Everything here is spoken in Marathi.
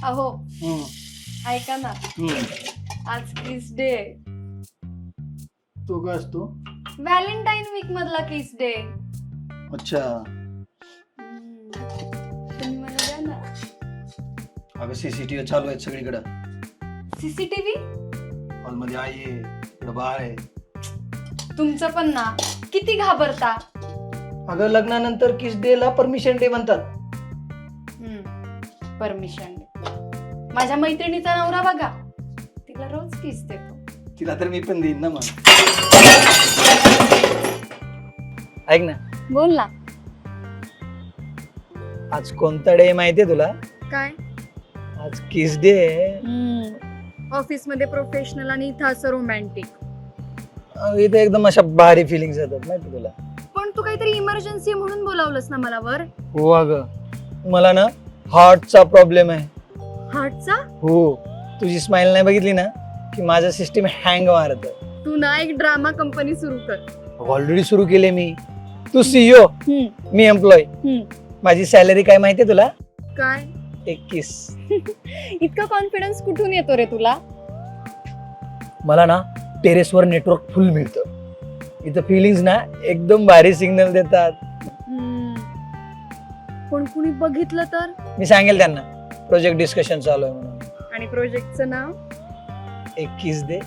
अहो हम्म, ऐका ना, हम्म. आज किस डे आहे. तो काय असतो? व्हॅलेंटाईन वीक मधला किस डे. अच्छा. तुम्ही मला द्या ना. अगं सीसीटीव्ही चालू आहेत सगळीकडं. सीसीटीव्ही. हॉलमध्ये आई आहे, इकडं बाळ आहे. तुमचं पण ना, किती घाबरता. अगं लग्नानंतर किस डे ला परमिशन डे म्हणतात. Permission day. माझ्या मैत्रिणीचा नवरा बघा, तिला रोज किस देतो. तिला तर मी पण देईन ना मग. ऐक ना, बोल ना. आज कोणता डे माहितीये तुला? काय? आज किस डे. ऑफिस मध्ये प्रोफेशनल आणि इथं असं रोमॅन्टिक. इथे एकदम अशा भारी फिलिंग्स येतात माहिती तुला. पण तू काहीतरी इमर्जन्सी म्हणून बोलावलंस ना मला वर. हो अगं, मला ना हार्टचा प्रॉब्लेम आहे. हार्टचा? हो, तुझी स्माइल नाही बघितली ना की माझं सिस्टीम हँग मारत. तू ना एक ड्रामा कंपनी सुरू कर. ऑलरेडी सुरू केले मी. तू सीईओ, मी एम्प्लॉय. माझी सॅलरी काय माहितीये तुला? काय? 21. इतका कॉन्फिडन्स कुठून येतो रे तुला? मला ना टेरेसवर नेटवर्क फुल मिळतं. इथं फिलिंग्स ना एकदम भारी सिग्नल देतात. पण कुणी बघितलं तर? मी सांगेल त्यांना प्रोजेक्ट डिस्कशन चालू आहे म्हणून. आणि प्रोजेक्टचं नाव? 21 दे.